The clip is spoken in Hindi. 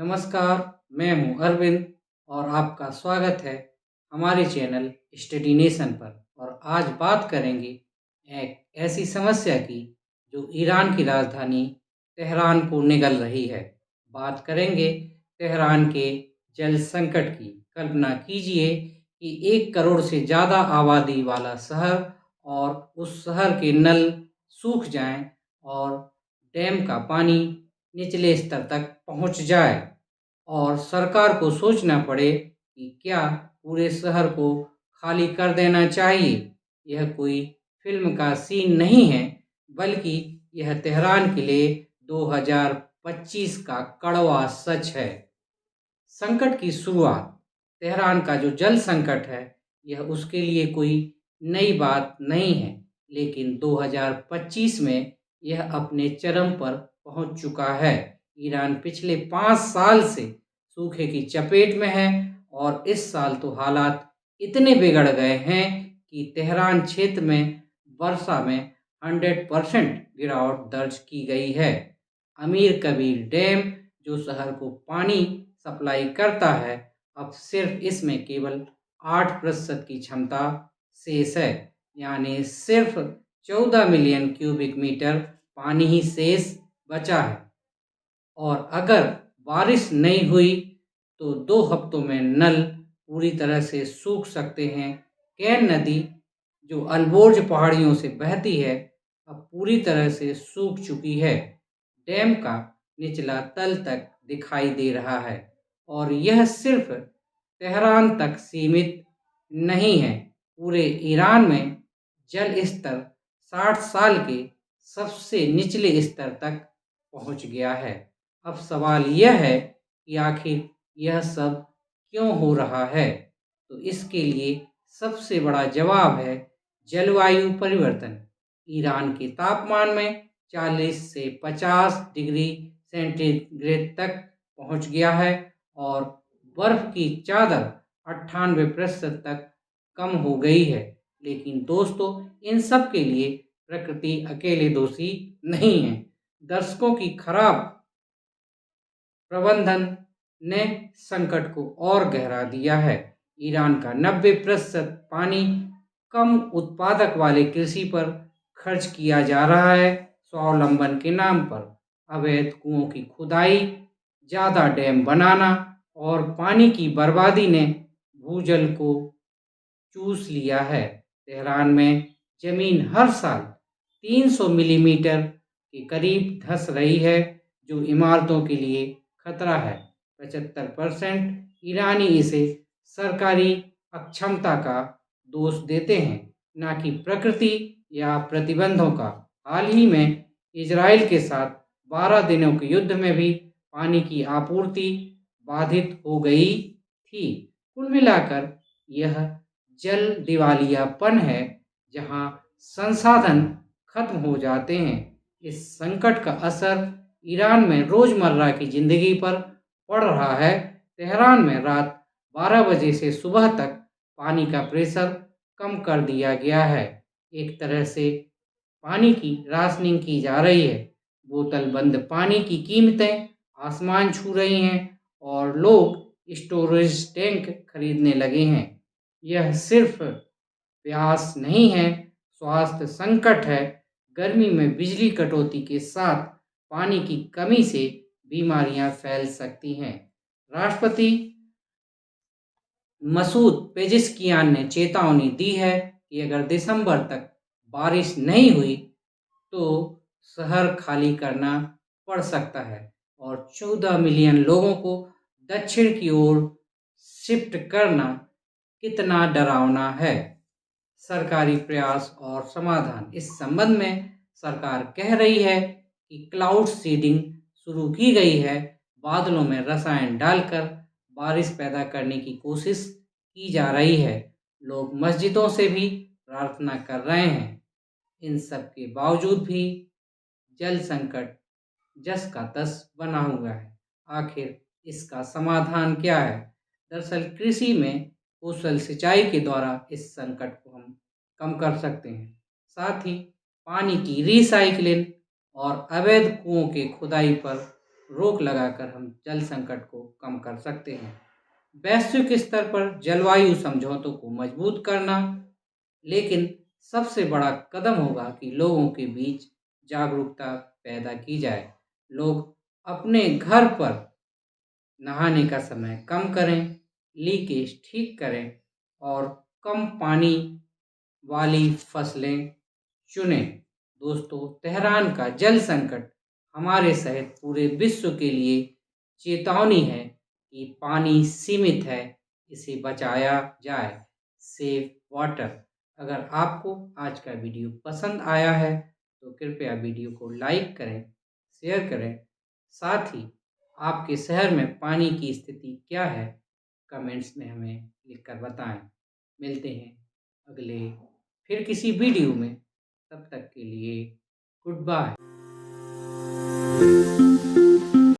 नमस्कार, मैं हूं अरविंद और आपका स्वागत है हमारे चैनल स्टडी नेशन पर। और आज बात करेंगे एक ऐसी समस्या की जो ईरान की राजधानी तेहरान को निगल रही है। बात करेंगे तेहरान के जल संकट की। कल्पना कीजिए कि 1 करोड़ से ज़्यादा आबादी वाला शहर और उस शहर के नल सूख जाएं और डैम का पानी निचले स्तर तक पहुंच जाए और सरकार को सोचना पड़े कि क्या पूरे शहर को खाली कर देना चाहिए। यह कोई फिल्म का सीन नहीं है, बल्कि यह तेहरान के लिए 2025 का कड़वा सच है। संकट की शुरुआत। तेहरान का जो जल संकट है, यह उसके लिए कोई नई बात नहीं है, लेकिन 2025 में यह अपने चरम पर पहुंच चुका है। ईरान पिछले 5 साल से सूखे की चपेट में है और इस साल तो हालात इतने बिगड़ गए हैं कि तेहरान क्षेत्र में वर्षा में 100% गिरावट दर्ज की गई है। अमीर कबीर डैम, जो शहर को पानी सप्लाई करता है, अब सिर्फ इसमें केवल 8% की क्षमता शेष है, यानी सिर्फ 14 मिलियन क्यूबिक मीटर पानी ही शेष बचा है। और अगर बारिश नहीं हुई तो 2 हफ्तों में नल पूरी तरह से सूख सकते हैं। कैन नदी, जो अल्बोर्ज पहाड़ियों से बहती है, अब पूरी तरह से सूख चुकी है। डैम का निचला तल तक दिखाई दे रहा है और यह सिर्फ तेहरान तक सीमित नहीं है। पूरे ईरान में जल स्तर 60 साल के सबसे निचले स्तर तक पहुंच गया है। अब सवाल यह है कि आखिर यह सब क्यों हो रहा है? तो इसके लिए सबसे बड़ा जवाब है जलवायु परिवर्तन। ईरान के तापमान में 40 से 50 डिग्री सेंटीग्रेड तक पहुंच गया है और बर्फ की चादर 98% तक कम हो गई है। लेकिन दोस्तों, इन सब के लिए प्रकृति अकेले दोषी नहीं है। दशकों की खराब प्रबंधन ने संकट को और गहरा दिया है। ईरान का 90% पानी कम उत्पादक वाले कृषि पर खर्च किया जा रहा है, स्वावलंबन के नाम पर। अवैध कुओं की खुदाई, ज़्यादा डैम बनाना और पानी की बर्बादी ने भूजल को चूस लिया है। तेहरान में जमीन हर साल 300 मिलीमीटर के करीब धंस रही है, जो इमारतों के लिए खतरा है। 75% ईरानी इसे सरकारी अक्षमता का दोष देते हैं, न कि प्रकृति या प्रतिबंधों का। हाल ही में इजराइल के साथ 12 दिनों के युद्ध में भी पानी की आपूर्ति बाधित हो गई थी। कुल मिलाकर यह जल दिवालियापन है, जहां संसाधन खत्म हो जाते हैं। इस संकट का असर ईरान में रोजमर्रा की जिंदगी पर पड़ रहा है। तेहरान में रात 12 बजे से सुबह तक पानी का प्रेशर कम कर दिया गया है। एक तरह से पानी की राशनिंग की जा रही है। बोतल बंद पानी की कीमतें आसमान छू रही हैं और लोग स्टोरेज टैंक खरीदने लगे हैं। यह सिर्फ प्यास नहीं है, स्वास्थ्य संकट है। गर्मी में बिजली कटौती के साथ पानी की कमी से बीमारियां फैल सकती हैं। राष्ट्रपति मसूद पेजिशकियान ने चेतावनी दी है कि अगर दिसंबर तक बारिश नहीं हुई तो शहर खाली करना पड़ सकता है और 14 मिलियन लोगों को दक्षिण की ओर शिफ्ट करना कितना डरावना है। सरकारी प्रयास और समाधान। इस संबंध में सरकार कह रही है कि क्लाउड सीडिंग शुरू की गई है। बादलों में रसायन डालकर बारिश पैदा करने की कोशिश की जा रही है। लोग मस्जिदों से भी प्रार्थना कर रहे हैं। इन सब के बावजूद भी जल संकट जस का तस बना हुआ है। आखिर इसका समाधान क्या है? दरअसल कृषि में कुशल सिंचाई के द्वारा इस संकट को हम कम कर सकते हैं। साथ ही पानी की रिसाइक्लिंग और अवैध कुओं के खुदाई पर रोक लगाकर हम जल संकट को कम कर सकते हैं। वैश्विक स्तर पर जलवायु समझौतों को मजबूत करना, लेकिन सबसे बड़ा कदम होगा कि लोगों के बीच जागरूकता पैदा की जाए। लोग अपने घर पर नहाने का समय कम करें, लीकेज ठीक करें और कम पानी वाली फसलें चुनें। दोस्तों, तेहरान का जल संकट हमारे सहित पूरे विश्व के लिए चेतावनी है कि पानी सीमित है, इसे बचाया जाए। Save water. अगर आपको आज का वीडियो पसंद आया है तो कृपया वीडियो को लाइक करें, शेयर करें। साथ ही आपके शहर में पानी की स्थिति क्या है, कमेंट्स में हमें लिखकर बताएं। मिलते हैं अगले फिर किसी वीडियो में। तब तक के लिए गुड बाय।